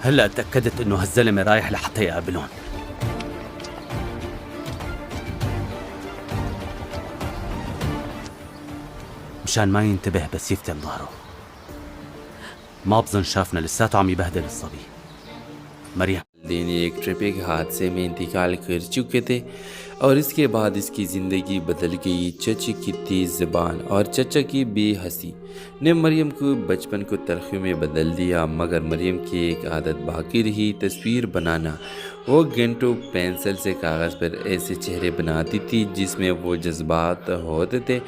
هلا تأكدت إنه هالزلمة رايح لحتى يقابلهم. مشان ما ينتبه بس يفتن ظهره. ما بظن شافنا، لساته عم يبهدل الصبي. مريم والدین ایک ٹریفک حادثے میں انتقال کر چکے تھے اور اس کے بعد اس کی زندگی بدل گئی۔ چچی کی تیز زبان اور چچا کی بے حسی نے مریم کو بچپن کو تلخیوں میں بدل دیا، مگر مریم کی ایک عادت باقی رہی، تصویر بنانا۔ وہ گھنٹوں پینسل سے کاغذ پر ایسے چہرے بناتی تھی جس میں وہ جذبات ہوتے تھے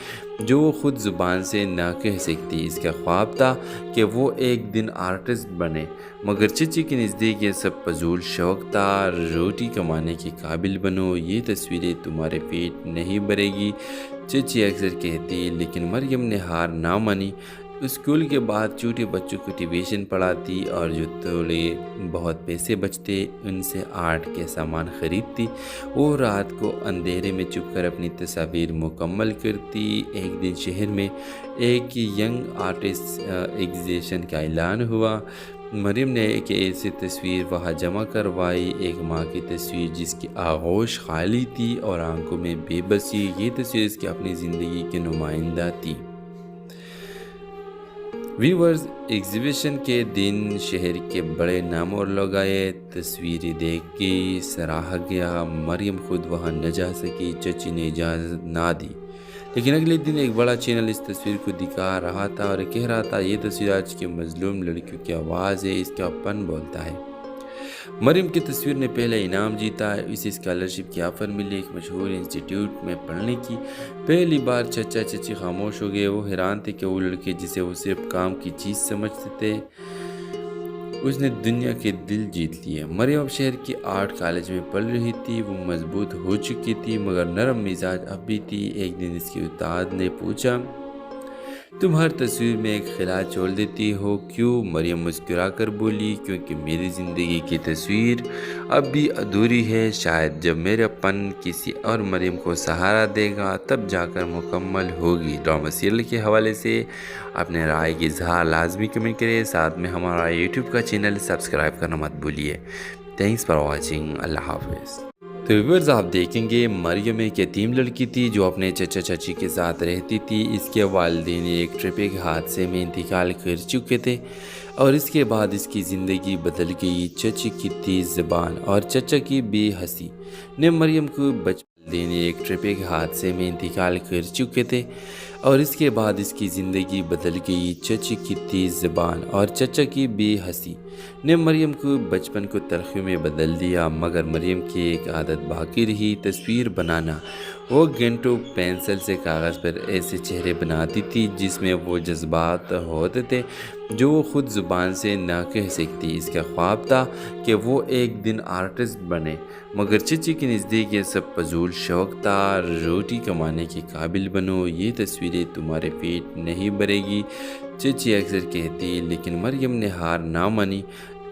جو وہ خود زبان سے نہ کہہ سکتی۔ اس کا خواب تھا کہ وہ ایک دن آرٹسٹ بنے، مگر چچی کے نزدیک یہ سب فضول شوق تھا۔ روٹی کمانے کے قابل بنو، یہ تصویریں تمہارے پیٹ نہیں بھرے گی، چچی اکثر کہتی، لیکن مریم نے ہار نہ مانی۔ اسکول کے بعد چھوٹے بچوں کو ٹیوشن پڑھاتی اور جو تھوڑے بہت پیسے بچتے ان سے آرٹ کے سامان خریدتی۔ وہ رات کو اندھیرے میں چھپ کر اپنی تصاویر مکمل کرتی۔ ایک دن شہر میں ایک ینگ آرٹسٹ ایگزیبیشن کا اعلان ہوا۔ مریم نے ایک ایسی تصویر وہاں جمع کروائی، ایک ماں کی تصویر جس کی آغوش خالی تھی اور آنکھوں میں بے بسی۔ یہ تصویر اس کی اپنی زندگی کی نمائندہ تھی۔ ویورز، ایگزیبیشن کے دن شہر کے بڑے نام اور لوگ آئے۔ تصویریں دیکھ کے سراہا گیا۔ مریم خود وہاں نہ جا سکی، چچی نے اجازت نہ دی، لیکن اگلے دن ایک بڑا چینل اس تصویر کو دکھا رہا تھا اور کہہ رہا تھا یہ تصویر آج کے مظلوم لڑکیوں کی آواز ہے، اس کا پن بولتا ہے۔ مریم کی تصویر نے پہلا انعام جیتا، اسے اسکالرشپ کی آفر ملی ایک مشہور انسٹیٹیوٹ میں پڑھنے کی۔ پہلی بار چچا چچی خاموش ہو گئے۔ وہ حیران تھے کہ وہ لڑکے جسے وہ صرف کام کی چیز سمجھتے تھے اس نے دنیا کے دل جیت لیے۔ مریم اب شہر کی آرٹ کالج میں پڑھ رہی تھی۔ وہ مضبوط ہو چکی تھی مگر نرم مزاج اب بھی تھی۔ ایک دن اس کی استاد نے پوچھا، تم ہر تصویر میں ایک خلا چھوڑ دیتی ہو کیوں؟ مریم مسکرا کر بولی، کیونکہ میری زندگی کی تصویر اب بھی ادھوری ہے، شاید جب میرا پن کسی اور مریم کو سہارا دے گا تب جا کر مکمل ہوگی۔ ڈرامہ سیریل کے حوالے سے اپنے رائے کی اظہار لازمی کمنٹ کریں، ساتھ میں ہمارا یوٹیوب کا چینل سبسکرائب کرنا مت بھولیے۔ تھینکس فار واچنگ، اللہ حافظ۔ تو ویورز، آپ دیکھیں گے مریم ایک یتیم لڑکی تھی جو اپنے چچا چچی کے ساتھ رہتی تھی۔ اس کے والدین ایک ٹریفک حادثے میں انتقال کر چکے تھے اور اس کے بعد اس کی زندگی بدل گئی۔ چچی کی تیز زبان اور چچا کی بے حسی نے مریم کو والدین ایک ٹریفک حادثے میں انتقال کر چکے تھے اور اس کے بعد اس کی زندگی بدل گئی۔ چچی کی تیز زبان اور چچا کی بے حسی نے مریم کو بچپن کو تلخیوں میں بدل دیا، مگر مریم کی ایک عادت باقی رہی، تصویر بنانا۔ وہ گھنٹوں پینسل سے کاغذ پر ایسے چہرے بناتی تھی جس میں وہ جذبات ہوتے تھے جو وہ خود زبان سے نہ کہہ سکتی۔ اس کا خواب تھا کہ وہ ایک دن آرٹسٹ بنے، مگر چچی کے نزدیک یہ سب فضول شوق تھا۔ روٹی کمانے کے قابل بنو، یہ تصویریں تمہارے پیٹ نہیں بھرے گی، چچی اکثر کہتی، لیکن مریم نے ہار نہ مانی۔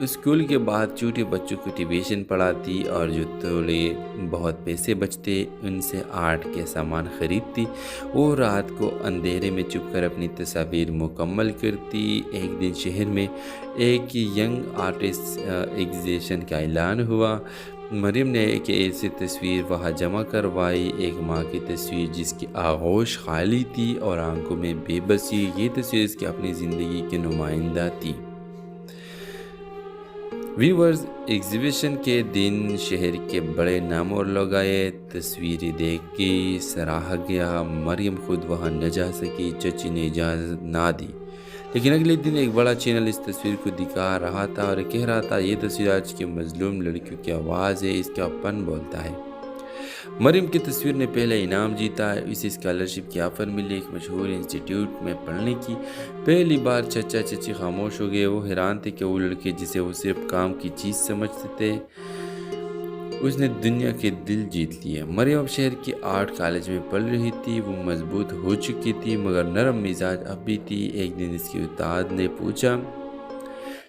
اسکول کے بعد چھوٹے بچوں کو ٹیوشن پڑھاتی اور جو تھوڑے بہت پیسے بچتے ان سے آرٹ کے سامان خریدتی۔ وہ رات کو اندھیرے میں چھپ کر اپنی تصاویر مکمل کرتی۔ ایک دن شہر میں ایک ینگ آرٹسٹ ایگزیبیشن کا اعلان ہوا۔ مریم نے ایک ایسی تصویر وہاں جمع کروائی، ایک ماں کی تصویر جس کی آغوش خالی تھی اور آنکھوں میں بے بسی۔ یہ تصویر اس کی اپنی زندگی کی نمائندہ تھی۔ ویورز، ایگزیبیشن کے دن شہر کے بڑے نام اور لوگ آئے۔ تصویریں دیکھ کے سراہا گیا۔ مریم خود وہاں نہ جا سکی، چچی نے اجازت نہ دی، لیکن اگلے دن ایک بڑا چینل اس تصویر کو دکھا رہا تھا اور کہہ رہا تھا یہ تصویر آج کے مظلوم لڑکیوں کی آواز ہے، اس کا پن بولتا ہے۔ مریم کی تصویر نے پہلا انعام جیتا، اسے اسکالرشپ کی آفر ملی ایک مشہور انسٹیٹیوٹ میں پڑھنے کی۔ پہلی بار چچا چچی خاموش ہو گئے۔ وہ حیران تھے کہ وہ لڑکے جسے وہ صرف کام کی چیز سمجھتے تھے اس نے دنیا کے دل جیت لیے۔ مریم اب شہر کی آرٹ کالج میں پڑھ رہی تھی۔ وہ مضبوط ہو چکی تھی مگر نرم مزاج اب بھی تھی۔ ایک دن اس کی استاد نے پوچھا،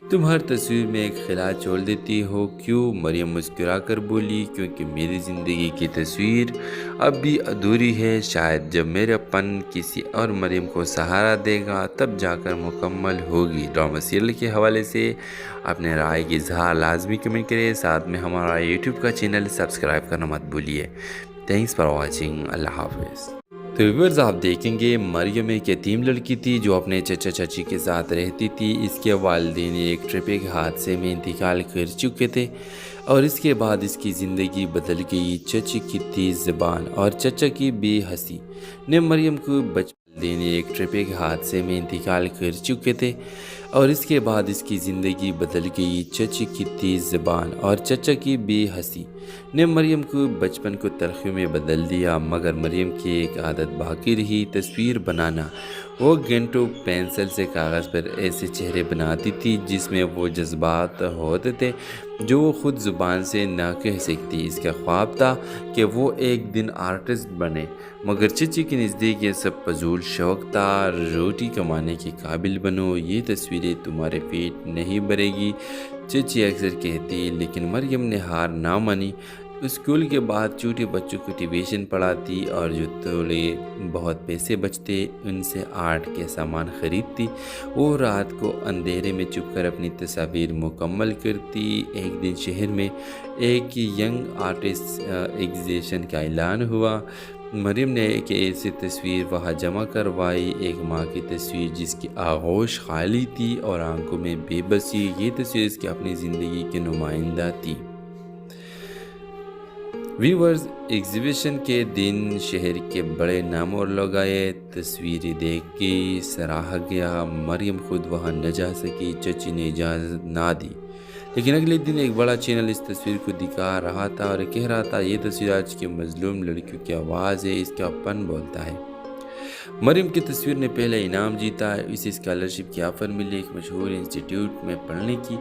تم ہر تصویر میں ایک خلا چھوڑ دیتی ہو کیوں؟ مریم مسکرا کر بولی، کیونکہ میری زندگی کی تصویر اب بھی ادھوری ہے، شاید جب میرا پن کسی اور مریم کو سہارا دے گا تب جا کر مکمل ہوگی۔ ڈرامہ سیریل کے حوالے سے اپنے رائے کی اظہار لازمی کمنٹ کریں، ساتھ میں ہمارا یوٹیوب کا چینل سبسکرائب کرنا مت بھولیے۔ تھینکس فار واچنگ، اللہ حافظ۔ تو ویورز آپ دیکھیں گے مریم ایک یتیم لڑکی تھی جو اپنے چچا چچی کے ساتھ رہتی تھی۔ اس کے والدین ایک ٹرافک حادثے میں انتقال کر چکے تھے اور اس کے بعد اس کی زندگی بدل گئی۔ چچی کی تیز زبان اور چچا کی بے حسی نے مریم کو والدین ایک ٹرافک حادثے میں انتقال کر چکے تھے اور اس کے بعد اس کی زندگی بدل گئی۔ چچی کی تیز زبان اور چچا کی بے حسی نے مریم کو بچپن کو تلخیوں میں بدل دیا، مگر مریم کی ایک عادت باقی رہی، تصویر بنانا۔ وہ گھنٹوں پینسل سے کاغذ پر ایسے چہرے بناتی تھی جس میں وہ جذبات ہوتے تھے جو وہ خود زبان سے نہ کہہ سکتی۔ اس کا خواب تھا کہ وہ ایک دن آرٹسٹ بنے، مگر چچی کے نزدیک یہ سب فضول شوق تھا۔ روٹی کمانے کے قابل بنو، یہ تصویریں تمہارے پیٹ نہیں بھرے گی، چچی اکثر کہتی، لیکن مریم نے ہار نہ مانی۔ اسکول کے بعد چھوٹے بچوں کو ٹیوشن پڑھاتی اور جو تھوڑے بہت پیسے بچتے ان سے آرٹ کے سامان خریدتی۔ وہ رات کو اندھیرے میں چھپ کر اپنی تصاویر مکمل کرتی۔ ایک دن شہر میں ایک ینگ آرٹسٹ ایگزیبیشن کا اعلان ہوا۔ مریم نے ایک ایسی تصویر وہاں جمع کروائی، ایک ماں کی تصویر جس کی آغوش خالی تھی اور آنکھوں میں بے بسی۔ یہ تصویر اس کی اپنی زندگی کے نمائندہ تھی۔ ویورز، ایگزیبیشن کے دن شہر کے بڑے نام اور لوگ آئے۔ تصویریں دیکھ کے سراہا گیا، مریم خود وہاں نہ جا سکی، چچی نے اجازت نہ دی، لیکن اگلے دن ایک بڑا چینل اس تصویر کو دکھا رہا تھا اور کہہ رہا تھا یہ تصویر آج کی مظلوم لڑکیوں کی آواز ہے، اس کا پن بولتا ہے۔ مریم کی تصویر نے پہلا انعام جیتا، اسے اسکالرشپ کی آفر ملی ایک مشہور انسٹیٹیوٹ میں پڑھنے کی۔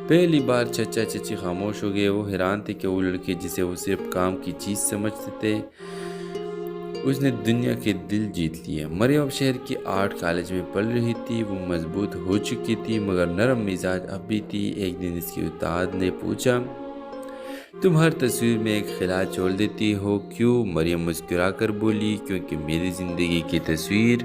پہلی بار چچا چچی خاموش ہو گئے، وہ حیران تھے کہ وہ لڑکے جسے وہ صرف کام کی چیز سمجھتے تھے اس نے دنیا کے دل جیت لیے۔ مریم اب شہر کی آرٹ کالج میں پڑھ رہی تھی، وہ مضبوط ہو چکی تھی مگر نرم مزاج اب بھی تھی۔ ایک دن اس کے استاد نے پوچھا، تم ہر تصویر میں ایک خلا چھوڑ دیتی ہو کیوں؟ مریم مسکرا کر بولی، کیونکہ میری زندگی کی تصویر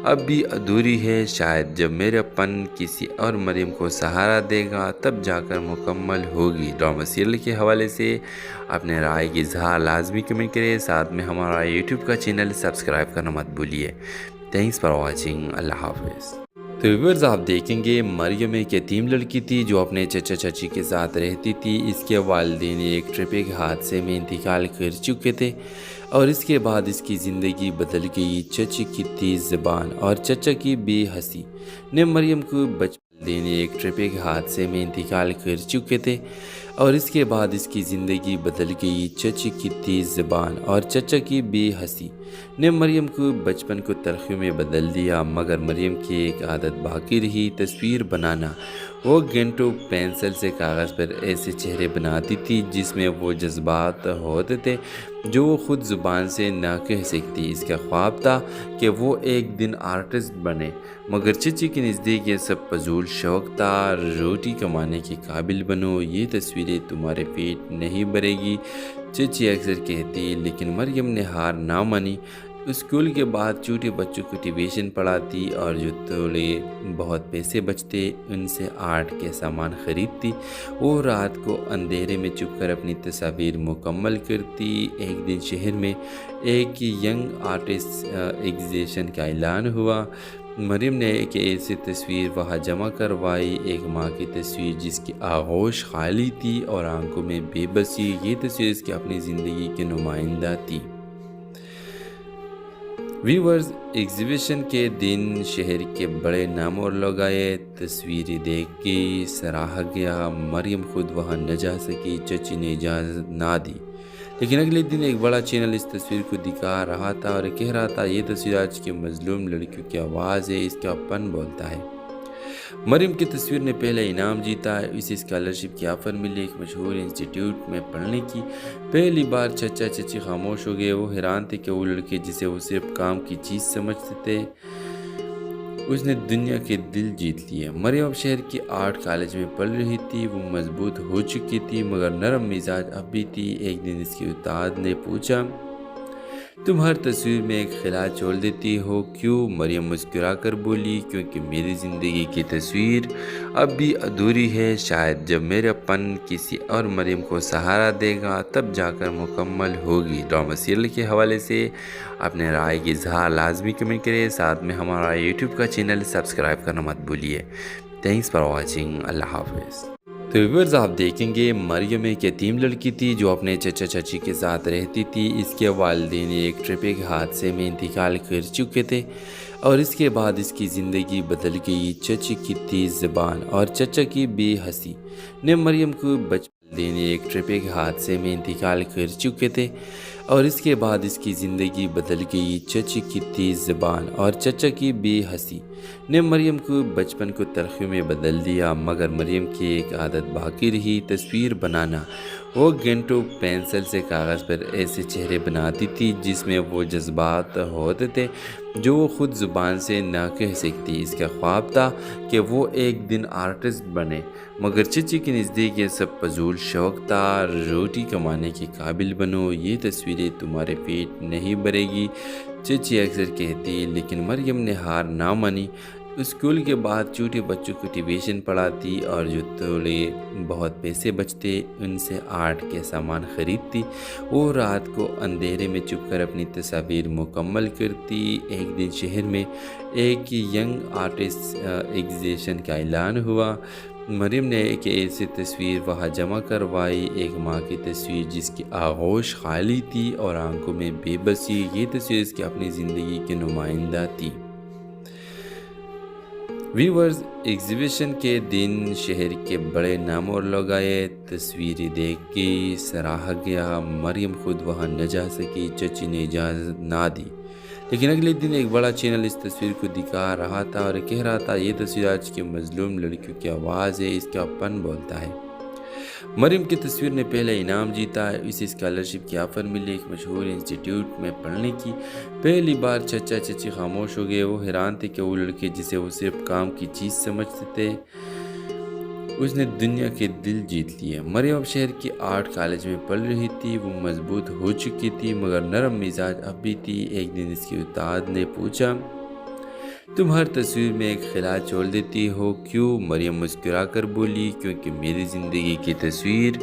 اب بھی ادھوری ہے، شاید جب میرا پن کسی اور مریم کو سہارا دے گا تب جا کر مکمل ہوگی۔ ڈرامہ سیریل کے حوالے سے اپنے رائے کی اظہار لازمی کمنٹ کریں، ساتھ میں ہمارا یوٹیوب کا چینل سبسکرائب کرنا مت بھولیے۔ تھینکس فار واچنگ، اللہ حافظ۔ تو ویورز آپ دیکھیں گے مریم ایک یتیم لڑکی تھی جو اپنے چچا چچی کے ساتھ رہتی تھی۔ اس کے والدین ایک ٹرافک حادثے میں انتقال کر چکے تھے اور اس کے بعد اس کی زندگی بدل گئی۔ چچی کی تیز زبان اور چچا کی بے حسی نے مریم کو والدین ایک ٹرافک حادثے میں انتقال کر چکے تھے اور اس کے بعد اس کی زندگی بدل گئی۔ چچی کی تیز زبان اور چچا کی بے حسی نے مریم کو بچپن کو تلخیوں میں بدل دیا، مگر مریم کی ایک عادت باقی رہی، تصویر بنانا۔ وہ گھنٹوں پینسل سے کاغذ پر ایسے چہرے بناتی تھی جس میں وہ جذبات ہوتے تھے جو وہ خود زبان سے نہ کہہ سکتی۔ اس کا خواب تھا کہ وہ ایک دن آرٹسٹ بنے، مگر چچی کے نزدیک یہ سب فضول شوق تھا۔ روٹی کمانے کے قابل بنو، یہ تصویریں تمہارے پیٹ نہیں بھرے گی، چچی اکثر کہتی، لیکن مریم نے ہار نہ مانی۔ اسکول کے بعد چھوٹے بچوں کو ٹیوشن پڑھاتی اور جو تھوڑے بہت پیسے بچتے ان سے آرٹ کے سامان خریدتی۔ وہ رات کو اندھیرے میں چھپ کر اپنی تصاویر مکمل کرتی۔ ایک دن شہر میں ایک ینگ آرٹسٹ ایگزیبیشن کا اعلان ہوا۔ مریم نے ایک ایسی تصویر وہاں جمع کروائی، ایک ماں کی تصویر جس کی آغوش خالی تھی اور آنکھوں میں بے بسی۔ یہ تصویر اس کی اپنی زندگی کے نمائندہ تھی۔ ویورز، ایگزیبیشن کے دن شہر کے بڑے نام اور لوگ آئے۔ تصویریں دیکھ کے سراہا گیا، مریم خود وہاں نہ جا سکی، چچی نے اجازت نہ دی، لیکن اگلے دن ایک بڑا چینل اس تصویر کو دکھا رہا تھا اور کہہ رہا تھا یہ تصویر آج کی مظلوم لڑکیوں کی آواز ہے، اس کا پن بولتا ہے۔ مریم کی تصویر نے پہلا انعام جیتا، اسے اسکالرشپ کی آفر ملی ایک مشہور انسٹیٹیوٹ میں پڑھنے کی۔ پہلی بار چچا چچی خاموش ہو گئے، وہ حیران تھے کہ وہ لڑکے جسے وہ صرف کام کی چیز سمجھتے تھے اس نے دنیا کے دل جیت لیے۔ مریم اب شہر کی آرٹ کالج میں پڑھ رہی تھی۔ وہ مضبوط ہو چکی تھی مگر نرم مزاج اب بھی تھی۔ ایک دن اس کی استاد نے پوچھا، تم ہر تصویر میں ایک خلا چھوڑ دیتی ہو کیوں؟ مریم مسکرا کر بولی، کیونکہ میری زندگی کی تصویر اب بھی ادھوری ہے۔ شاید جب میرا پن کسی اور مریم کو سہارا دے گا تب جا کر مکمل ہوگی۔ ڈرامہ سیریل کے حوالے سے اپنے رائے کی اظہار لازمی کمنٹ کریں، ساتھ میں ہمارا یوٹیوب کا چینل سبسکرائب کرنا مت بھولیے۔ Thanks for watching. اللہ حافظ۔ تو ویورز آپ دیکھیں گے مریم ایک یتیم لڑکی تھی جو اپنے چچا چچی کے ساتھ رہتی تھی۔ اس کے والدین ایک ٹریفک حادثے میں انتقال کر چکے تھے اور اس کے بعد اس کی زندگی بدل گئی۔ چچی کی تیز زبان اور چچا کی بے حسی نے مریم کو والدین ایک ٹریفک حادثے میں انتقال کر چکے تھے اور اس کے بعد اس کی زندگی بدل گئی۔ چچی کی تیز زبان اور چچا کی بے حسی نے مریم کو بچپن کو تلخیوں میں بدل دیا مگر مریم کی ایک عادت باقی رہی، تصویر بنانا۔ وہ گھنٹوں پینسل سے کاغذ پر ایسے چہرے بناتی تھی جس میں وہ جذبات ہوتے تھے جو وہ خود زبان سے نہ کہہ سکتی۔ اس کا خواب تھا کہ وہ ایک دن آرٹسٹ بنے مگر چچی کے نزدیک یہ سب فضول شوق تھا۔ روٹی کمانے کے قابل بنو، یہ تصویریں تمہارے پیٹ نہیں بھرے گی، چچی اکثر کہتی، لیکن مریم نے ہار نہ مانی۔ اسکول کے بعد چھوٹے بچوں کو ٹیوشن پڑھاتی اور جو تھوڑے بہت پیسے بچتے ان سے آرٹ کے سامان خریدتی۔ وہ رات کو اندھیرے میں چھپ کر اپنی تصاویر مکمل کرتی۔ ایک دن شہر میں ایک ینگ آرٹسٹ ایگزیبیشن کا اعلان ہوا۔ مریم نے ایک ایسی تصویر وہاں جمع کروائی، ایک ماں کی تصویر جس کی آغوش خالی تھی اور آنکھوں میں بے بسی۔ یہ تصویر اس کی اپنی زندگی کی نمائندہ تھی۔ ویورز، ایگزیبیشن کے دن شہر کے بڑے نام اور لوگ آئے۔ تصویریں دیکھ کے سراہا گیا۔ مریم خود وہاں نہ جا سکی، چچی نے اجازت نہ دی، لیکن اگلے دن ایک بڑا چینل اس تصویر کو دکھا رہا تھا اور کہہ رہا تھا یہ تصویر آج کی مظلوم لڑکیوں کی آواز ہے، اس کا پن بولتا ہے۔ مریم کی تصویر نے پہلا انعام جیتا، اسے اسکالرشپ کی آفر ملی ایک مشہور انسٹیٹیوٹ میں پڑھنے کی۔ پہلی بار چچا چچی خاموش ہو گئے۔ وہ حیران تھے کہ وہ لڑکے جسے وہ صرف کام کی چیز سمجھتے تھے اس نے دنیا کے دل جیت لیے۔ مریم اب شہر کی آرٹ کالج میں پڑھ رہی تھی۔ وہ مضبوط ہو چکی تھی مگر نرم مزاج اب بھی تھی۔ ایک دن اس کی استاد نے پوچھا، تم ہر تصویر میں ایک خلا چھوڑ دیتی ہو کیوں؟ مریم مسکرا کر بولی، کیونکہ میری زندگی کی تصویر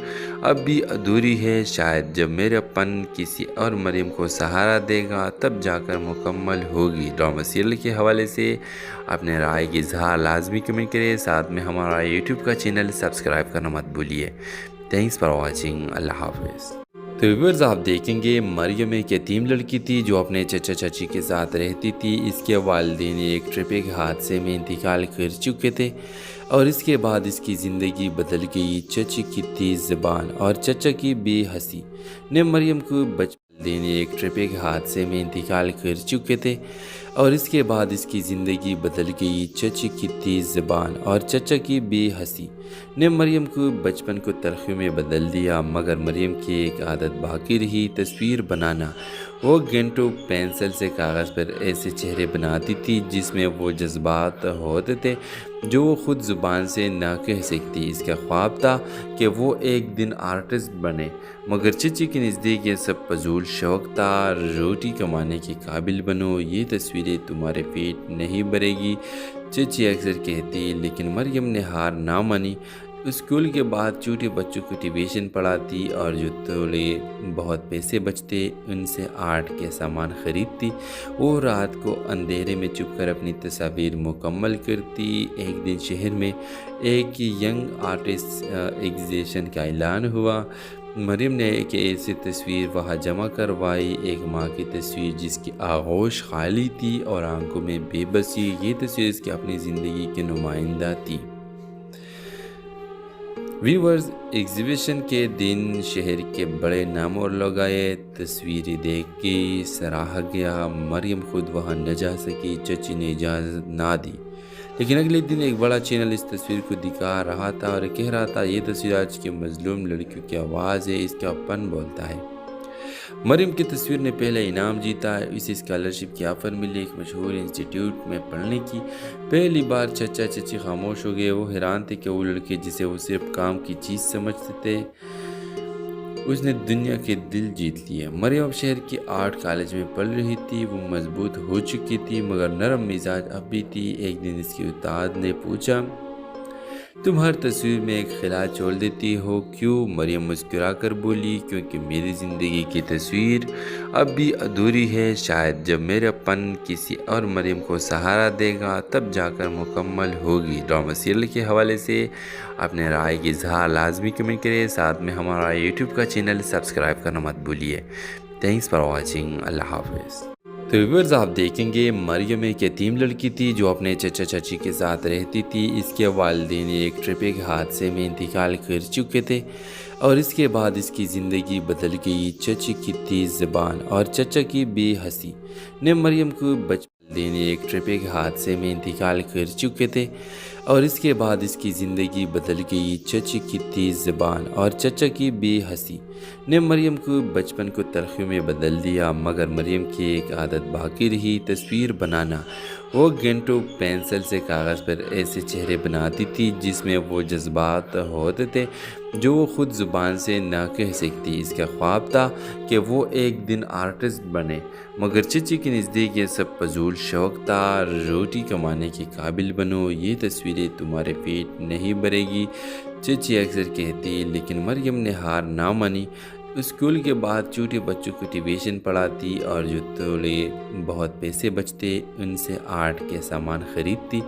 اب بھی ادھوری ہے۔ شاید جب میرا پن کسی اور مریم کو سہارا دے گا تب جا کر مکمل ہوگی۔ ڈرامہ سیریل کے حوالے سے اپنے رائے کی اظہار لازمی کمنٹ کریں، ساتھ میں ہمارا یوٹیوب کا چینل سبسکرائب کرنا مت بھولیے۔ Thanks for watching. اللہ حافظ۔ تو ویورز آپ دیکھیں گے مریم ایک یتیم لڑکی تھی جو اپنے چچا چچی کے ساتھ رہتی تھی۔ اس کے والدین ایک ٹریفک حادثے میں انتقال کر چکے تھے اور اس کے بعد اس کی زندگی بدل گئی۔ چچی کی تیز زبان اور چچا کی بے حسی نے مریم کو والدین ایک ٹریفک حادثے میں انتقال کر چکے تھے اور اس کے بعد اس کی زندگی بدل گئی۔ چچی کی تیز زبان اور چچا کی بے حسی نے مریم کو بچپن کو تلخیوں میں بدل دیا مگر مریم کی ایک عادت باقی رہی، تصویر بنانا۔ وہ گھنٹوں پینسل سے کاغذ پر ایسے چہرے بناتی تھی جس میں وہ جذبات ہوتے تھے جو وہ خود زبان سے نہ کہہ سکتی۔ اس کا خواب تھا کہ وہ ایک دن آرٹسٹ بنے مگر چچی کے نزدیک یہ سب فضول شوق تھا۔ روٹی کمانے کے قابل بنو، یہ تصویریں تمہارے پیٹ نہیں بھرے گی، چچی اکثر کہتی، لیکن مریم نے ہار نہ مانی۔ اسکول کے بعد چھوٹے بچوں کو ٹیوشن پڑھاتی اور جو تھوڑے بہت پیسے بچتے ان سے آرٹ کے سامان خریدتی۔ وہ رات کو اندھیرے میں چھپ کر اپنی تصاویر مکمل کرتی۔ ایک دن شہر میں ایک ینگ آرٹسٹ ایگزیبیشن کا اعلان ہوا۔ مریم نے ایک ایسی تصویر وہاں جمع کروائی، ایک ماں کی تصویر جس کی آغوش خالی تھی اور آنکھوں میں بے بسی۔ یہ تصویر اس کی اپنی زندگی کی نمائندہ تھی۔ ویورز، ایگزیبیشن کے دن شہر کے بڑے نام اور لوگ آئے۔ تصویریں دیکھ کے سراہا گیا۔ مریم خود وہاں نہ جا سکی، چچی نے اجازت نہ دی، لیکن اگلے دن ایک بڑا چینل اس تصویر کو دکھا رہا تھا اور کہہ رہا تھا یہ تصویر آج کی مظلوم لڑکیوں کی آواز ہے، اس کا پن بولتا ہے۔ مریم کی تصویر نے پہلا انعام جیتا ہے، اسے اسکالرشپ کی آفر ملی ایک مشہور انسٹیٹیوٹ میں پڑھنے کی۔ پہلی بار چچا چچی خاموش ہو گئے، وہ حیران تھے کہ وہ لڑکے جسے وہ صرف کام کی چیز سمجھتے تھے اس نے دنیا کے دل جیت لیے۔ مریم اب شہر کی آرٹ کالج میں پڑھ رہی تھی، وہ مضبوط ہو چکی تھی مگر نرم مزاج اب بھی تھی۔ ایک دن اس کی استاد نے پوچھا، تم ہر تصویر میں ایک خلا چھوڑ دیتی ہو کیوں؟ مریم مسکرا کر بولی، کیونکہ میری زندگی کی تصویر اب بھی ادھوری ہے، شاید جب میرا پن کسی اور مریم کو سہارا دے گا تب جا کر مکمل ہوگی۔ ڈرامہ سیریل کے حوالے سے اپنے رائے کی اظہار لازمی کمنٹ کریں، ساتھ میں ہمارا یوٹیوب کا چینل سبسکرائب کرنا مت بھولیے۔ تھینکس فار واچنگ، اللہ حافظ۔ تو ویورز آپ دیکھیں گے مریم ایک یتیم لڑکی تھی جو اپنے چچا چچی کے ساتھ رہتی تھی۔ اس کے والدین ایک ٹرپک حادثے میں انتقال کر چکے تھے اور اس کے بعد اس کی زندگی بدل گئی۔ چچی کی تیز زبان اور چچا کی بے حسی نے مریم کو والدین ایک ٹرپک حادثے میں انتقال کر چکے تھے اور اس کے بعد اس کی زندگی بدل گئی۔ چچی کی تیز زبان اور چچا کی بے حسی نے مریم کو بچپن کو تلخیوں میں بدل دیا مگر مریم کی ایک عادت باقی رہی، تصویر بنانا۔ وہ گھنٹوں پینسل سے کاغذ پر ایسے چہرے بناتی تھی جس میں وہ جذبات ہوتے تھے جو وہ خود زبان سے نہ کہہ سکتی۔ اس کا خواب تھا کہ وہ ایک دن آرٹسٹ بنے مگر چچی کے نزدیک یہ سب فضول شوق تھا۔ روٹی کمانے کے قابل بنو، یہ تصویریں تمہارے پیٹ نہیں بھرے گی، چچی اکثر کہتی، لیکن مریم نے ہار نہ مانی۔ اسکول کے بعد چھوٹے بچوں کو ٹیوشن پڑھاتی اور جو تھوڑے بہت پیسے بچتے ان سے آرٹ کے سامان خریدتی۔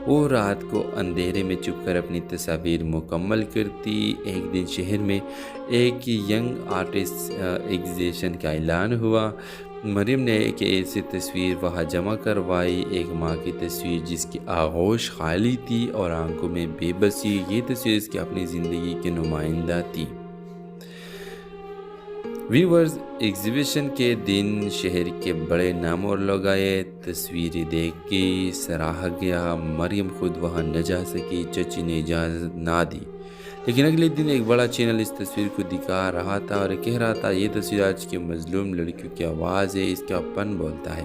وہ رات کو اندھیرے میں چھپ کر اپنی تصاویر مکمل کرتی۔ ایک دن شہر میں ایک ینگ آرٹسٹ ایگزیبیشن کا اعلان ہوا۔ مریم نے ایک ایسی تصویر وہاں جمع کروائی، ایک ماں کی تصویر جس کی آغوش خالی تھی اور آنکھوں میں بے بسی۔ یہ تصویر اس کی اپنی زندگی کی نمائندہ تھی۔ ویورز، ایگزیبیشن کے دن شہر کے بڑے نام اور لوگ آئے۔ تصویریں دیکھ کے سراہا گیا، مریم خود وہاں نہ جا سکی، چچی نے اجازت نہ دی۔ لیکن اگلے دن ایک بڑا چینل اس تصویر کو دکھا رہا تھا اور کہہ رہا تھا، یہ تصویر آج کی مظلوم لڑکیوں کی آواز ہے، اس کا پن بولتا ہے۔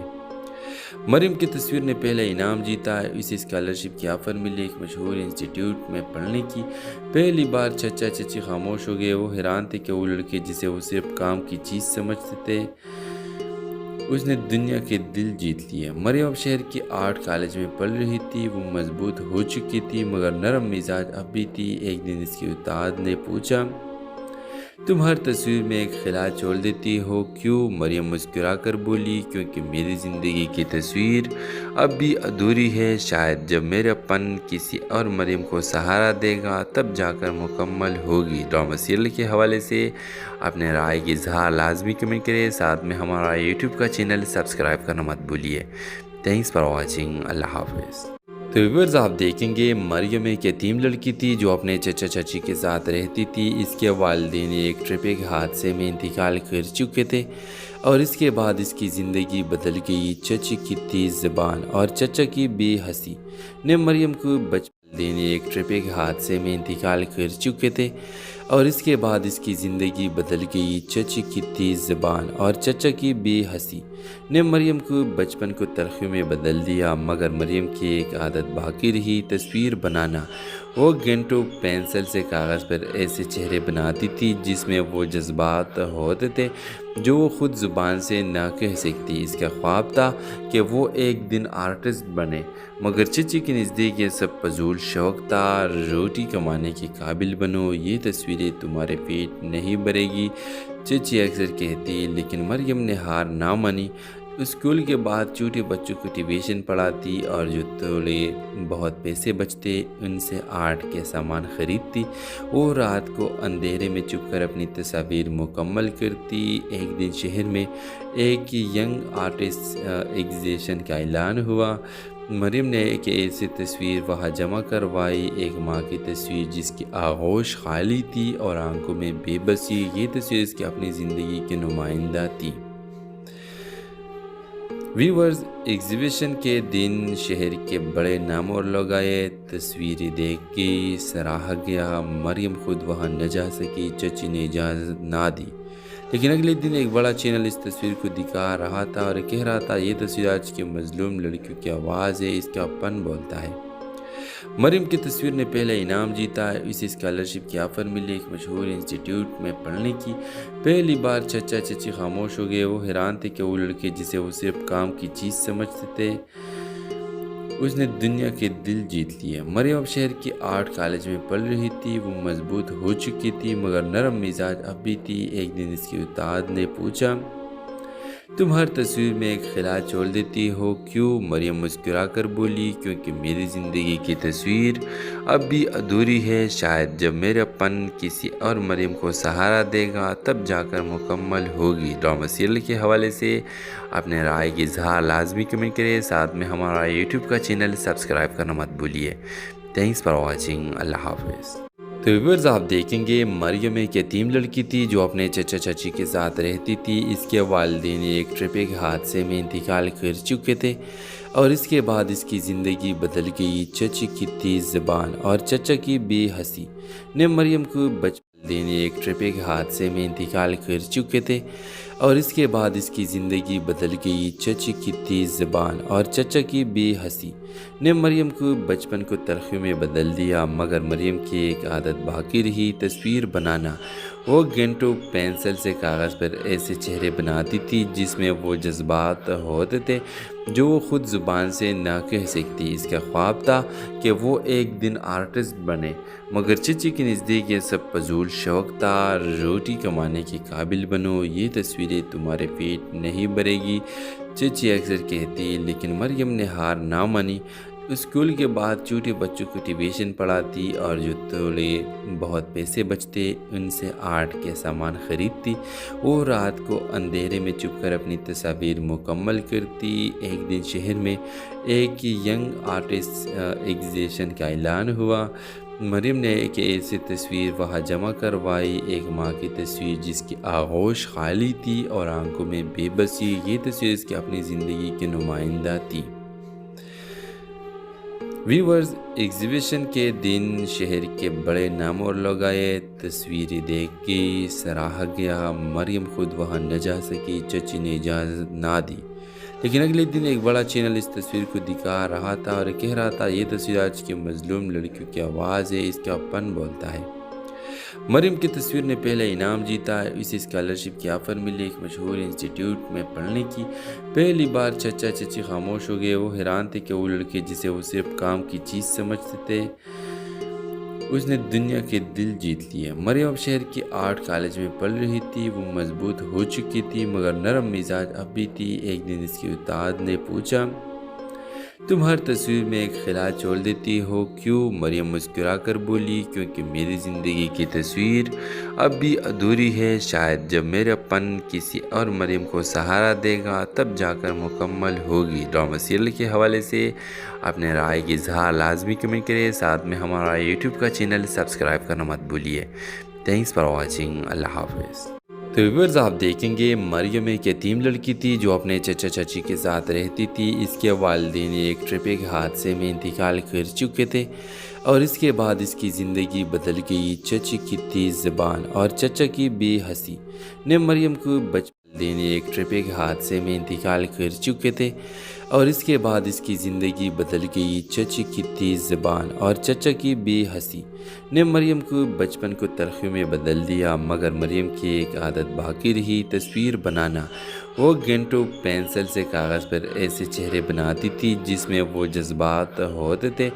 مریم کی تصویر نے پہلا انعام جیتا ہے، اسے اسکالرشپ کی آفر ملی ایک مشہور انسٹیٹیوٹ میں پڑھنے کی۔ پہلی بار چچا چچی خاموش ہو گئے، وہ حیران تھے کہ وہ لڑکے جسے وہ صرف کام کی چیز سمجھتے تھے اس نے دنیا کے دل جیت لیے۔ مریم اب شہر کی آرٹ کالج میں پڑھ رہی تھی، وہ مضبوط ہو چکی تھی مگر نرم مزاج اب بھی تھی۔ ایک دن اس کی استاد نے پوچھا، تم ہر تصویر میں ایک خلا چھوڑ دیتی ہو کیوں؟ مریم مسکرا کر بولی، کیونکہ میری زندگی کی تصویر اب بھی ادھوری ہے، شاید جب میرا پن کسی اور مریم کو سہارا دے گا تب جا کر مکمل ہوگی۔ ڈرامہ سیریل کے حوالے سے اپنے رائے کی اظہار لازمی کمنٹ کریں، ساتھ میں ہمارا یوٹیوب کا چینل سبسکرائب کرنا مت بھولیے۔ تھینکس فار واچنگ، اللہ حافظ۔ تو ویورز آپ دیکھیں گے مریم ایک یتیم لڑکی تھی جو اپنے چچا چچی کے ساتھ رہتی تھی۔ اس کے والدین ایک ٹرپک حادثے میں انتقال کر چکے تھے اور اس کے بعد اس کی زندگی بدل گئی۔ چچی کی تیز زبان اور چچا کی بے حسی نے مریم کو والدین ایک ٹرپک حادثے میں انتقال کر چکے تھے اور اس کے بعد اس کی زندگی بدل گئی۔ چچی کی تیز زبان اور چچا کی بے حسی نے مریم کو بچپن کو تلخیوں میں بدل دیا مگر مریم کی ایک عادت باقی رہی، تصویر بنانا۔ وہ گھنٹوں پینسل سے کاغذ پر ایسے چہرے بناتی تھی جس میں وہ جذبات ہوتے تھے جو وہ خود زبان سے نہ کہہ سکتی۔ اس کا خواب تھا کہ وہ ایک دن آرٹسٹ بنے مگر چچی کے نزدیک یہ سب فضول شوق تھا۔ روٹی کمانے کے قابل بنو، یہ تصویریں تمہارے پیٹ نہیں بھرے گی، چچی اکثر کہتی، لیکن مریم نے ہار نہ مانی۔ اسکول کے بعد چھوٹے بچوں کو ٹیوشن پڑھاتی اور جو تھوڑے بہت پیسے بچتے ان سے آرٹ کے سامان خریدتی۔ وہ رات کو اندھیرے میں چھپ کر اپنی تصاویر مکمل کرتی۔ ایک دن شہر میں ایک ینگ آرٹسٹ ایگزیبیشن کا اعلان ہوا۔ مریم نے ایک ایسی تصویر وہاں جمع کروائی، ایک ماں کی تصویر جس کی آغوش خالی تھی اور آنکھوں میں بے بسی۔ یہ تصویر اس کی اپنی زندگی کی نمائندہ تھی۔ ویورز، ایگزیبیشن کے دن شہر کے بڑے نام اور لوگ آئے۔ تصویریں دیکھ کے سراہا گیا، مریم خود وہاں نہ جا سکی، چچی نے اجازت نہ دی۔ لیکن اگلے دن ایک بڑا چینل اس تصویر کو دکھا رہا تھا اور کہہ رہا تھا یہ تصویر آج کی مظلوم لڑکیوں کی آواز ہے، اس کا پن بولتا ہے۔ مریم کی تصویر نے پہلا انعام جیتا، اسے اسکالرشپ کی آفر ملی ایک مشہور انسٹیٹیوٹ میں پڑھنے کی۔ پہلی بار چچا چچی خاموش ہو گئے، وہ حیران تھے کہ وہ لڑکے جسے وہ صرف کام کی چیز سمجھتے تھے اس نے دنیا کے دل جیت لیے۔ مریم اب شہر کی آرٹ کالج میں پڑھ رہی تھی، وہ مضبوط ہو چکی تھی مگر نرم مزاج اب بھی تھی۔ ایک دن اس کے استاد نے پوچھا، تم ہر تصویر میں ایک خلا چھوڑ دیتی ہو کیوں؟ مریم مسکرا کر بولی، کیونکہ میری زندگی کی تصویر اب بھی ادھوری ہے، شاید جب میرا پن کسی اور مریم کو سہارا دے گا تب جا کر مکمل ہوگی۔ ڈرامہ سیریل کے حوالے سے اپنے رائے کی اظہار لازمی کمنٹ کریں، ساتھ میں ہمارا یوٹیوب کا چینل سبسکرائب کرنا مت بھولیے۔ تھینکس فار واچنگ، اللہ حافظ۔ تو ویورز آپ دیکھیں گے مریم ایک یتیم لڑکی تھی جو اپنے چچا چچی کے ساتھ رہتی تھی۔ اس کے والدین ایک ٹریفک حادثے میں انتقال کر چکے تھے اور اس کے بعد اس کی زندگی بدل گئی۔ چچی کی تیز زبان اور چچا کی بے حسی نے مریم کو والدین ایک ٹریفک حادثے میں انتقال کر چکے تھے اور اس کے بعد اس کی زندگی بدل گئی۔ چچی کی تیز زبان اور چچا کی بے حسی نے مریم کو بچپن کو تلخی میں بدل دیا مگر مریم کی ایک عادت باقی رہی، تصویر بنانا۔ وہ گھنٹوں پینسل سے کاغذ پر ایسے چہرے بناتی تھی جس میں وہ جذبات ہوتے تھے جو وہ خود زبان سے نہ کہہ سکتی۔ اس کا خواب تھا کہ وہ ایک دن آرٹسٹ بنے مگر چچی کے نزدیک یہ سب فضول شوق تھا۔ روٹی کمانے کے قابل بنو، یہ تصویریں تمہارے پیٹ نہیں بھرے گی، چچی اکثر کہتی، لیکن مریم نے ہار نہ مانی۔ اسکول کے بعد چھوٹے بچوں کو ٹیوشن پڑھاتی اور جو تھوڑے بہت پیسے بچتے ان سے آرٹ کے سامان خریدتی۔ وہ رات کو اندھیرے میں چھپ کر اپنی تصاویر مکمل کرتی۔ ایک دن شہر میں ایک ینگ آرٹسٹ ایگزیبیشن کا اعلان ہوا۔ مریم نے ایک ایسی تصویر وہاں جمع کروائی، ایک ماں کی تصویر جس کی آغوش خالی تھی اور آنکھوں میں بے بسی۔ یہ تصویر اس کی اپنی زندگی کی نمائندہ تھی۔ ویورز، ایگزیبیشن کے دن شہر کے بڑے نام اور لوگ آئے، تصویریں دیکھ کے سراہا گیا۔ مریم خود وہاں نہ جا سکی، چچی نے اجازت نہ دی، لیکن اگلے دن ایک بڑا چینل اس تصویر کو دکھا رہا تھا اور کہہ رہا تھا یہ تصویر آج کی مظلوم لڑکیوں کی آواز ہے، اس کا پن بولتا ہے۔ مریم کی تصویر نے پہلا انعام جیتا، اسے اسکالرشپ کی آفر ملی ایک مشہور انسٹیٹیوٹ میں پڑھنے کی۔ پہلی بار چچا چچی خاموش ہو گئے، وہ حیران تھے کہ وہ لڑکے جسے وہ صرف کام کی چیز سمجھتے تھے اس نے دنیا کے دل جیت لیے۔ مریم اب شہر کی آرٹ کالج میں پڑھ رہی تھی، وہ مضبوط ہو چکی تھی مگر نرم مزاج اب بھی تھی۔ ایک دن اس کے استاد نے پوچھا، تم ہر تصویر میں ایک خلا چھوڑ دیتی ہو کیوں؟ مریم مسکرا کر بولی، کیونکہ میری زندگی کی تصویر اب بھی ادھوری ہے، شاید جب میرا پن کسی اور مریم کو سہارا دے گا تب جا کر مکمل ہوگی۔ ڈرامہ سیریل کے حوالے سے اپنے رائے کی اظہار لازمی کمنٹ کریں، ساتھ میں ہمارا یوٹیوب کا چینل سبسکرائب کرنا مت بھولیے۔ تھینکس فار واچنگ، اللہ حافظ۔ تو ویورز آپ دیکھیں گے مریم ایک یتیم لڑکی تھی جو اپنے چچا چچی کے ساتھ رہتی تھی۔ اس کے والدین ایک ٹریفک حادثے میں انتقال کر چکے تھے اور اس کے بعد اس کی زندگی بدل گئی۔ چچی کی تیز زبان اور چچا کی بے حسی نے مریم کو والدین ایک ٹریفک حادثے میں انتقال کر چکے تھے اور اس کے بعد اس کی زندگی بدل گئی۔ چچی کی تیز زبان اور چچا کی بے حسی نے مریم کو بچپن کو تلخی میں بدل دیا مگر مریم کی ایک عادت باقی رہی، تصویر بنانا۔ وہ گھنٹوں پینسل سے کاغذ پر ایسے چہرے بناتی تھی جس میں وہ جذبات ہوتے تھے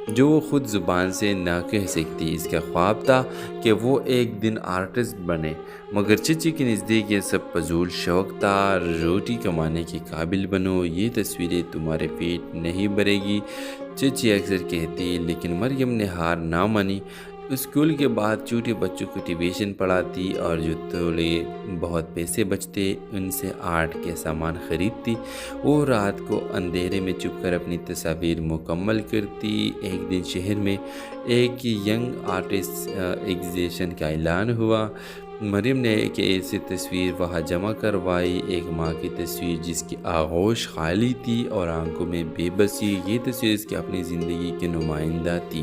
جو وہ خود زبان سے نہ کہہ سکتی۔ اس کا خواب تھا کہ وہ ایک دن آرٹسٹ بنے مگر چچی کے نزدیک یہ سب فضول شوق تھا۔ روٹی کمانے کے قابل بنو، یہ تصویریں تمہارے پیٹ نہیں بھرے گی، چچی اکثر کہتی، لیکن مریم نے ہار نہ مانی۔ اسکول کے بعد چھوٹے بچوں کو ٹیوشن پڑھاتی اور جو تھوڑے بہت پیسے بچتے ان سے آرٹ کے سامان خریدتی۔ وہ رات کو اندھیرے میں چھپ کر اپنی تصاویر مکمل کرتی۔ ایک دن شہر میں ایک ینگ آرٹسٹ ایگزیبیشن کا اعلان ہوا۔ مریم نے ایک ایسی تصویر وہاں جمع کروائی، ایک ماں کی تصویر جس کی آغوش خالی تھی اور آنکھوں میں بے بسی۔ یہ تصویر اس کی اپنی زندگی کی نمائندہ تھی۔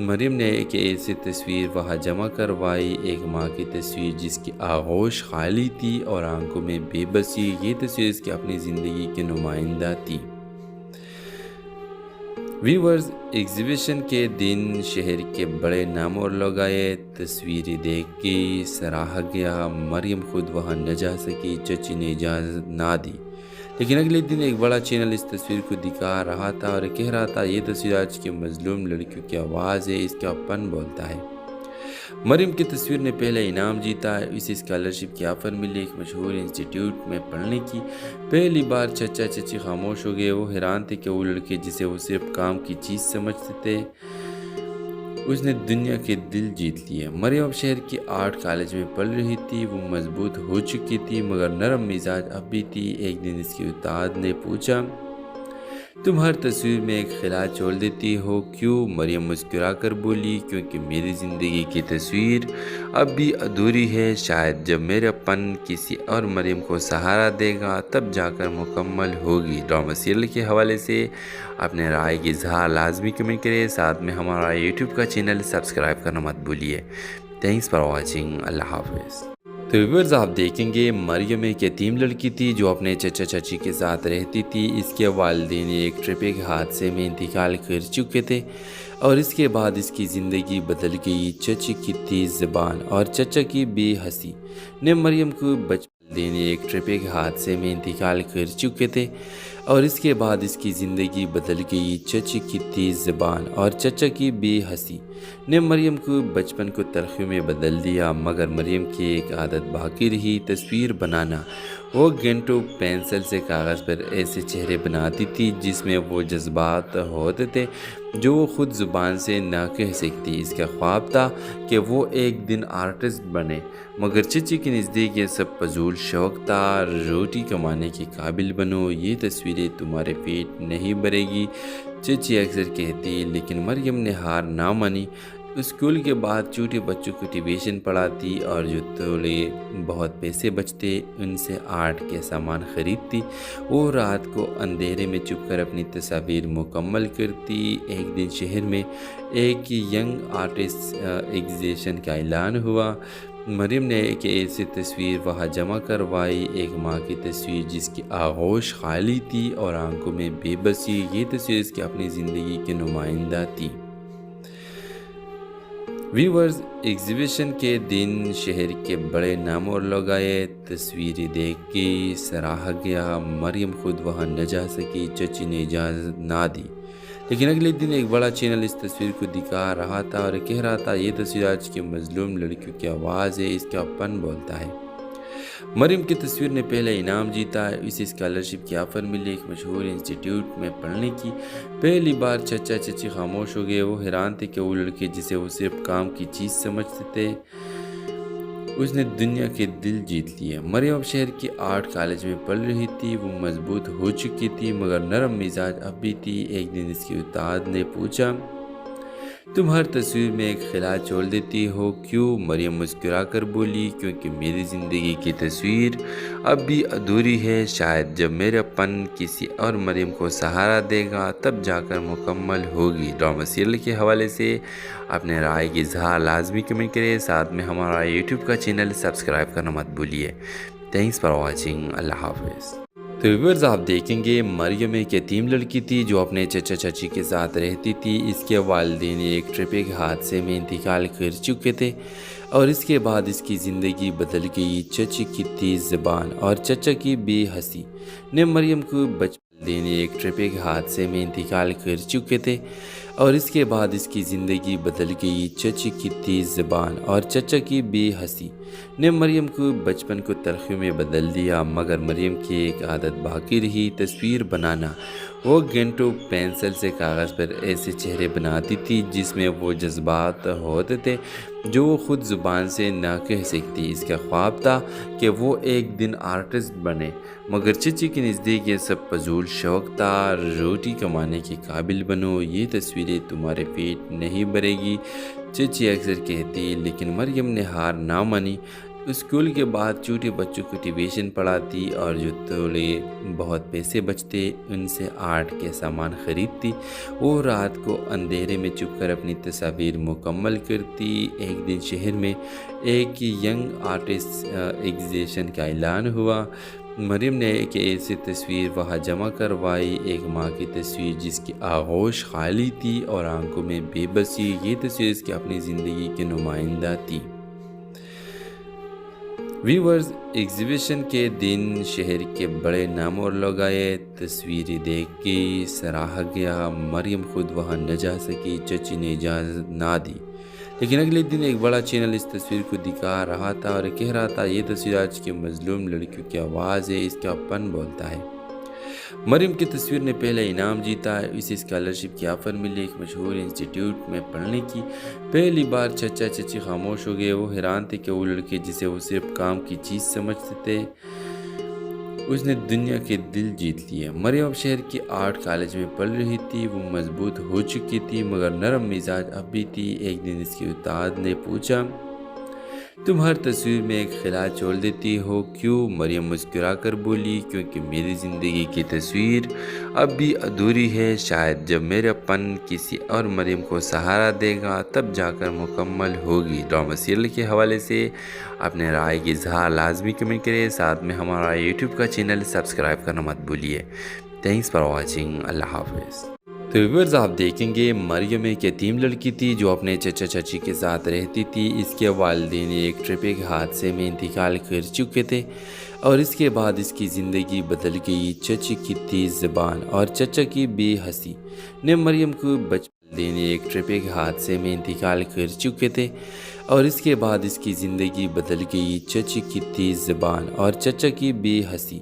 مریم نے ایک ایسی تصویر وہاں جمع کروائی، ایک ماں کی تصویر جس کی آغوش خالی تھی اور آنکھوں میں بے بسی۔ یہ تصویر اس کی اپنی زندگی کی نمائندہ تھی۔ ویورز، ایگزیبیشن کے دن شہر کے بڑے نام اور لوگ آئے۔ تصویریں دیکھ کے سراہا گیا، مریم خود وہاں نہ جا سکی، چچی نے اجازت نہ دی۔ لیکن اگلے دن ایک بڑا چینل اس تصویر کو دکھا رہا تھا اور کہہ رہا تھا یہ تصویر آج کی مظلوم لڑکیوں کی آواز ہے، اس کا پن بولتا ہے۔ مریم کی تصویر نے پہلا انعام جیتا، اسے اسکالرشپ کی آفر ملی ایک مشہور انسٹیٹیوٹ میں پڑھنے کی۔ پہلی بار چچا چچی خاموش ہو گئے، وہ حیران تھے کہ وہ لڑکے جسے وہ صرف کام کی چیز سمجھتے تھے، اس نے دنیا کے دل جیت لیے۔ مریم اب شہر کی آرٹ کالج میں پڑھ رہی تھی، وہ مضبوط ہو چکی تھی مگر نرم مزاج اب بھی تھی۔ ایک دن اس کی استاد نے پوچھا، تم ہر تصویر میں ایک خلا چھوڑ دیتی ہو کیوں؟ مریم مسکرا کر بولی، کیونکہ میری زندگی کی تصویر اب بھی ادھوری ہے، شاید جب میرا پن کسی اور مریم کو سہارا دے گا تب جا کر مکمل ہوگی۔ ڈرامہ سیریل کے حوالے سے اپنے رائے کی اظہار لازمی کمنٹ کریں، ساتھ میں ہمارا یوٹیوب کا چینل سبسکرائب کرنا مت بھولیے۔ تھینکس فار واچنگ، اللہ حافظ۔ تو ویورز، آپ دیکھیں گے مریم ایک یتیم لڑکی تھی جو اپنے چچا چچی کے ساتھ رہتی تھی۔ اس کے والدین ایک ٹریفک حادثے میں انتقال کر چکے تھے اور اس کے بعد اس کی زندگی بدل گئی۔ چچی کی تیز زبان اور چچا کی بے حسی نے مریم کو والدین ایک ٹریفک حادثے میں انتقال کر چکے تھے اور اس کے بعد اس کی زندگی بدل گئی۔ چچی کی تیز زبان اور چچا کی بے حسی نے مریم کو بچپن کو تلخیوں میں بدل دیا، مگر مریم کی ایک عادت باقی رہی، تصویر بنانا۔ وہ گھنٹوں پینسل سے کاغذ پر ایسے چہرے بناتی تھی جس میں وہ جذبات ہوتے تھے جو وہ خود زبان سے نہ کہہ سکتی۔ اس کا خواب تھا کہ وہ ایک دن آرٹسٹ بنے، مگر چچی کے نزدیک یہ سب فضول شوق تھا۔ روٹی کمانے کے قابل بنو، یہ تصویریں تمہارے پیٹ نہیں بھرے گی، چچی اکثر کہتی، لیکن مریم نے ہار نہ مانی۔ اسکول کے بعد چھوٹے بچوں کو ٹیوشن پڑھاتی اور جو تھوڑے بہت پیسے بچتے ان سے آرٹ کے سامان خریدتی۔ وہ رات کو اندھیرے میں چھپ کر اپنی تصاویر مکمل کرتی۔ ایک دن شہر میں ایک ینگ آرٹسٹ ایگزیبیشن کا اعلان ہوا۔ مریم نے ایک ایسی تصویر وہاں جمع کروائی، ایک ماں کی تصویر جس کی آغوش خالی تھی اور آنکھوں میں بے بسی۔ یہ تصویر اس کی اپنی زندگی کی نمائندہ تھی۔ ویورز، ایگزیبیشن کے دن شہر کے بڑے نام اور لوگ آئے۔ تصویریں دیکھ کے سراہا گیا، مریم خود وہاں نہ جا سکی، چچی نے اجازت نہ دی۔ لیکن اگلے دن ایک بڑا چینل اس تصویر کو دکھا رہا تھا اور کہہ رہا تھا یہ تصویر آج کی مظلوم لڑکیوں کی آواز ہے، اس کا پن بولتا ہے۔ مریم کی تصویر نے پہلا انعام جیتا، اسے اسکالرشپ کی آفر ملی ایک مشہور انسٹیٹیوٹ میں پڑھنے کی۔ پہلی بار چچا چچی خاموش ہو گئے، وہ حیران تھے کہ وہ لڑکے جسے وہ صرف کام کی چیز سمجھتے تھے، اس نے دنیا کے دل جیت لیے۔ مریم اب شہر کی آرٹ کالج میں پڑھ رہی تھی، وہ مضبوط ہو چکی تھی مگر نرم مزاج اب بھی تھی۔ ایک دن اس کی استاد نے پوچھا، تم ہر تصویر میں ایک خلا چھوڑ دیتی ہو کیوں؟ مریم مسکرا کر بولی، کیونکہ میری زندگی کی تصویر اب بھی ادھوری ہے، شاید جب میرا پن کسی اور مریم کو سہارا دے گا تب جا کر مکمل ہوگی۔ ڈرامہ سیریل کے حوالے سے اپنے رائے کی اظہار لازمی کمنٹ کریں، ساتھ میں ہمارا یوٹیوب کا چینل سبسکرائب کرنا مت بھولیے۔ تھینکس فار واچنگ، اللہ حافظ۔ تو ویورز، آپ دیکھیں گے مریم ایک یتیم لڑکی تھی جو اپنے چچا چچی کے ساتھ رہتی تھی۔ اس کے والدین ایک ٹریفک حادثے میں انتقال کر چکے تھے اور اس کے بعد اس کی زندگی بدل گئی۔ چچی کی تیز زبان اور چچا کی بے حسی نے مریم کو والدین ایک ٹریفک حادثے میں انتقال کر چکے تھے اور اس کے بعد اس کی زندگی بدل گئی۔ چچی کی تیز زبان اور چچا کی بے حسی نے مریم کو بچپن کو تلخیوں میں بدل دیا، مگر مریم کی ایک عادت باقی رہی، تصویر بنانا۔ وہ گھنٹوں پینسل سے کاغذ پر ایسے چہرے بناتی تھی جس میں وہ جذبات ہوتے تھے جو وہ خود زبان سے نہ کہہ سکتی۔ اس کا خواب تھا کہ وہ ایک دن آرٹسٹ بنے، مگر چچی کے نزدیک یہ سب فضول شوق تھا۔ روٹی کمانے کے قابل بنو، یہ تصویریں تمہارے پیٹ نہیں بھرے گی، چچی اکثر کہتی، لیکن مریم نے ہار نہ مانی۔ اسکول کے بعد چھوٹے بچوں کو ٹیوشن پڑھاتی اور جو تھوڑے بہت پیسے بچتے ان سے آرٹ کے سامان خریدتی۔ وہ رات کو اندھیرے میں چھپ کر اپنی تصاویر مکمل کرتی۔ ایک دن شہر میں ایک ینگ آرٹسٹ ایگزیبیشن کا اعلان ہوا۔ مریم نے ایک ایسی تصویر وہاں جمع کروائی، ایک ماں کی تصویر جس کی آغوش خالی تھی اور آنکھوں میں بے بسی۔ یہ تصویر اس کی اپنی زندگی کی نمائندہ تھی۔ ویورز، ایگزیبیشن کے دن شہر کے بڑے نام اور لوگ آئے۔ تصویریں دیکھ کے سراہا گیا۔ مریم خود وہاں نہ جا سکی، چچی نے اجازت نہ دی، لیکن اگلے دن ایک بڑا چینل اس تصویر کو دکھا رہا تھا اور کہہ رہا تھا یہ تصویر آج کے مظلوم لڑکیوں کی آواز ہے، اس کا پن بولتا ہے۔ مریم کی تصویر نے پہلا انعام جیتا، اسے اسکالرشپ کی آفر ملی ایک مشہور انسٹیٹیوٹ میں پڑھنے کی۔ پہلی بار چچا چچی خاموش ہو گئے۔ وہ حیران تھے کہ وہ لڑکے جسے وہ صرف کام کی چیز سمجھتے تھے اس نے دنیا کے دل جیت لیے۔ مریم اب شہر کی آرٹ کالج میں پڑھ رہی تھی۔ وہ مضبوط ہو چکی تھی مگر نرم مزاج اب بھی تھی۔ ایک دن اس کے استاد نے پوچھا، تم ہر تصویر میں ایک خلا چھوڑ دیتی ہو کیوں؟ مریم مسکرا کر بولی، کیونکہ میری زندگی کی تصویر اب بھی ادھوری ہے، شاید جب میرا پن کسی اور مریم کو سہارا دے گا تب جا کر مکمل ہوگی۔ ڈرامہ سیریل کے حوالے سے اپنے رائے کی اظہار لازمی کمنٹ کریں، ساتھ میں ہمارا یوٹیوب کا چینل سبسکرائب کرنا مت بھولیے۔ Thanks for watching. اللہ حافظ۔ تو ویورز، آپ دیکھیں گے مریم ایک یتیم لڑکی تھی جو اپنے چچا چچی کے ساتھ رہتی تھی۔ اس کے والدین ایک ٹریفک حادثے میں انتقال کر چکے تھے اور اس کے بعد اس کی زندگی بدل گئی۔ چچی کی تیز زبان اور چچا کی بے حسی نے مریم کو والدین ایک ٹریفک حادثے میں انتقال کر چکے تھے اور اس کے بعد اس کی زندگی بدل گئی۔ چچی کی تیز زبان اور چچا کی بے حسی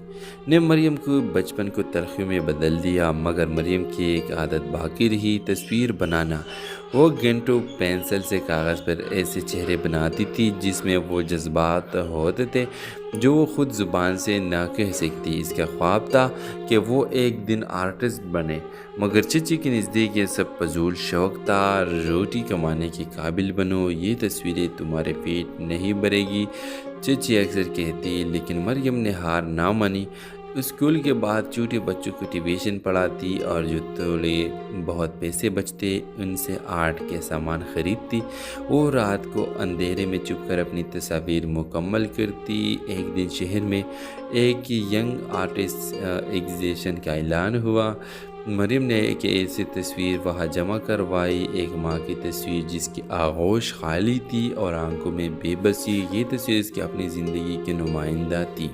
نے مریم کو بچپن کو تلخیوں میں بدل دیا، مگر مریم کی ایک عادت باقی رہی، تصویر بنانا۔ وہ گھنٹوں پینسل سے کاغذ پر ایسے چہرے بناتی تھی جس میں وہ جذبات ہوتے تھے جو وہ خود زبان سے نہ کہہ سکتی۔ اس کا خواب تھا کہ وہ ایک دن آرٹسٹ بنے، مگر چچی کے نزدیک یہ سب فضول شوق تھا۔ روٹی کمانے کے قابل بنو، یہ تصویریں تمہارے پیٹ نہیں بھرے گی، چچی اکثر کہتی، لیکن مریم نے ہار نہ مانی۔ اسکول کے بعد چھوٹے بچوں کو ٹیوشن پڑھاتی اور جو تھوڑے بہت پیسے بچتے ان سے آرٹ کے سامان خریدتی۔ وہ رات کو اندھیرے میں چھپ کر اپنی تصاویر مکمل کرتی۔ ایک دن شہر میں ایک ینگ آرٹسٹ ایگزیبیشن کا اعلان ہوا۔ مریم نے ایک ایسی تصویر وہاں جمع کروائی، ایک ماں کی تصویر جس کی آغوش خالی تھی اور آنکھوں میں بے بسی۔ یہ تصویر اس کی اپنی زندگی کی نمائندہ تھی۔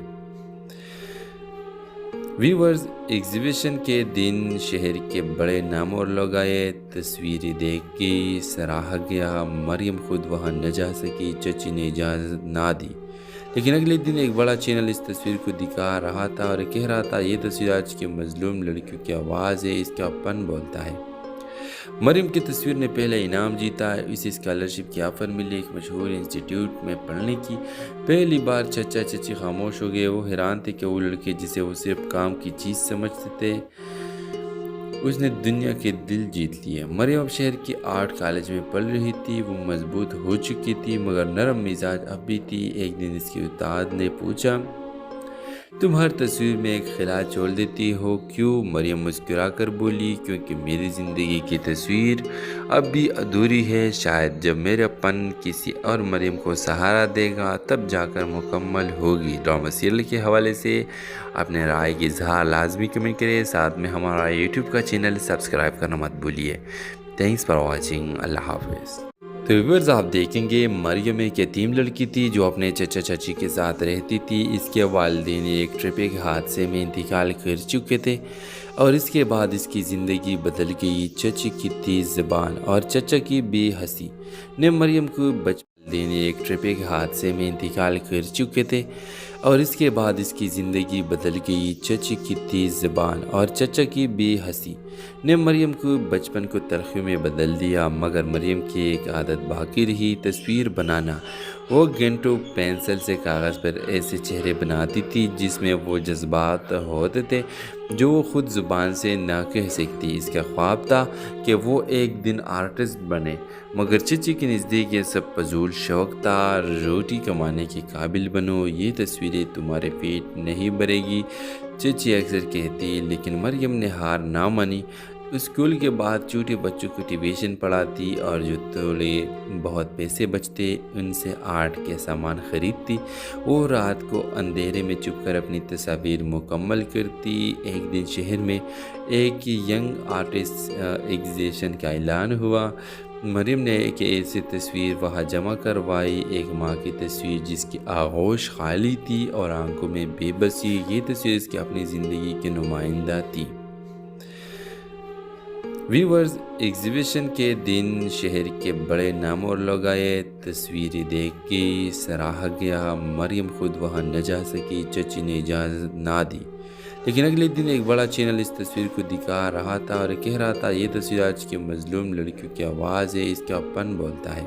ویورز، ایگزیبیشن کے دن شہر کے بڑے نام اور لوگ آئے۔ تصویریں دیکھ کے سراہا گیا۔ مریم خود وہاں نہ جا سکی، چچی نے اجازت نہ دی، لیکن اگلے دن ایک بڑا چینل اس تصویر کو دکھا رہا تھا اور کہہ رہا تھا یہ تصویر آج کے مظلوم لڑکیوں کی آواز ہے، اس کا پن بولتا ہے۔ مریم کی تصویر نے پہلا انعام جیتا، اسے اسکالرشپ کی آفر ملی ایک مشہور انسٹیٹیوٹ میں پڑھنے کی۔ پہلی بار چچا چچی خاموش ہو گئے۔ وہ حیران تھے کہ وہ لڑکے جسے وہ صرف کام کی چیز سمجھتے تھے اس نے دنیا کے دل جیت لیے۔ مریم اب شہر کی آرٹ کالج میں پڑھ رہی تھی۔ وہ مضبوط ہو چکی تھی مگر نرم مزاج اب بھی تھی۔ ایک دن اس کے استاد نے پوچھا، تم ہر تصویر میں ایک خلا چھوڑ دیتی ہو کیوں؟ مریم مسکرا کر بولی، کیونکہ میری زندگی کی تصویر اب بھی ادھوری ہے، شاید جب میرا پن کسی اور مریم کو سہارا دے گا تب جا کر مکمل ہوگی۔ ڈرامہ سیریل کے حوالے سے اپنے رائے کی اظہار لازمی کمنٹ کریں، ساتھ میں ہمارا یوٹیوب کا چینل سبسکرائب کرنا مت بھولیے۔ Thanks for watching. اللہ حافظ۔ تو ویورز، آپ دیکھیں گے مریم ایک یتیم لڑکی تھی جو اپنے چچا چچی کے ساتھ رہتی تھی۔ اس کے والدین ایک ٹریفک حادثے میں انتقال کر چکے تھے اور اس کے بعد اس کی زندگی بدل گئی۔ چچی کی تیز زبان اور چچا کی بے حسی نے مریم کو والدین ایک ٹریفک حادثے میں انتقال کر چکے تھے اور اس کے بعد اس کی زندگی بدل گئی۔ چچی کی تیز زبان اور چچا کی بے حسی نے مریم کو بچپن کو تلخیوں میں بدل دیا، مگر مریم کی ایک عادت باقی رہی، تصویر بنانا۔ وہ گھنٹوں پینسل سے کاغذ پر ایسے چہرے بناتی تھی جس میں وہ جذبات ہوتے تھے جو وہ خود زبان سے نہ کہہ سکتی۔ اس کا خواب تھا کہ وہ ایک دن آرٹسٹ بنے، مگر چچی کے نزدیک یہ سب فضول شوق تھا۔ روٹی کمانے کے قابل بنو، یہ تصویریں تمہارے پیٹ نہیں بھرے گی، چچی اکثر کہتی، لیکن مریم نے ہار نہ مانی۔ اسکول کے بعد چھوٹے بچوں کو ٹیوشن پڑھاتی اور جو تھوڑے بہت پیسے بچتے ان سے آرٹ کے سامان خریدتی۔ وہ رات کو اندھیرے میں چھپ کر اپنی تصاویر مکمل کرتی۔ ایک دن شہر میں ایک ینگ آرٹسٹ ایگزیبیشن کا اعلان ہوا۔ مریم نے ایک ایسی تصویر وہاں جمع کروائی، ایک ماں کی تصویر جس کی آغوش خالی تھی اور آنکھوں میں بے بسی۔ یہ تصویر اس کی اپنی زندگی کی نمائندہ تھی۔ ویورز، ایگزیبیشن کے دن شہر کے بڑے نام اور لوگ آئے۔ تصویریں دیکھ کے سراہا گیا، مریم خود وہاں نہ جا سکی، چچی نے اجازت نہ دی، لیکن اگلے دن ایک بڑا چینل اس تصویر کو دکھا رہا تھا اور کہہ رہا تھا یہ تصویر آج کی مظلوم لڑکیوں کی آواز ہے، اس کا پن بولتا ہے۔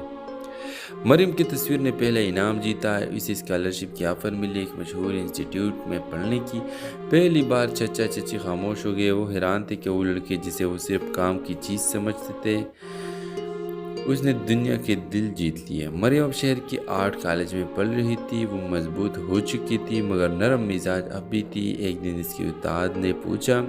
مریم کی تصویر نے پہلا انعام جیتا، اسے اسکالرشپ کی آفر ملی ایک مشہور انسٹیٹیوٹ میں پڑھنے کی۔ پہلی بار چچا چچی خاموش ہو گئے، وہ حیران تھے کہ وہ لڑکے جسے وہ صرف کام کی چیز سمجھتے تھے اس نے دنیا کے دل جیت لیے۔ مریم اب شہر کی آرٹ کالج میں پڑھ رہی تھی، وہ مضبوط ہو چکی تھی مگر نرم مزاج اب بھی تھی۔ ایک دن اس کی استاد نے پوچھا،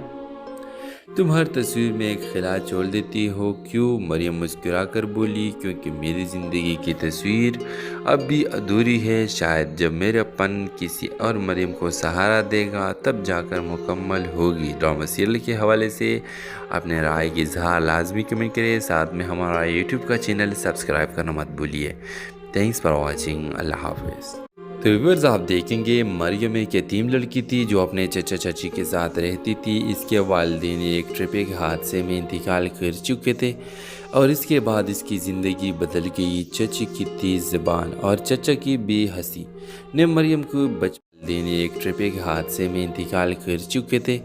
تم ہر تصویر میں ایک خلا چھوڑ دیتی ہو کیوں؟ مریم مسکرا کر بولی، کیونکہ میری زندگی کی تصویر اب بھی ادھوری ہے، شاید جب میرا پن کسی اور مریم کو سہارا دے گا تب جا کر مکمل ہوگی۔ ڈرامہ سیریل کے حوالے سے اپنے رائے کی اظہار لازمی کمنٹ کریں، ساتھ میں ہمارا یوٹیوب کا چینل سبسکرائب کرنا مت بھولیے۔ تھینکس فار واچنگ، اللہ حافظ۔ تو ویورز، آپ دیکھیں گے مریم ایک یتیم لڑکی تھی جو اپنے چچا چچی کے ساتھ رہتی تھی۔ اس کے والدین ایک ٹریفک حادثے میں انتقال کر چکے تھے اور اس کے بعد اس کی زندگی بدل گئی۔ چچی کی تیز زبان اور چچا کی بے حسی نے مریم کو والدین ایک ٹریفک حادثے میں انتقال کر چکے تھے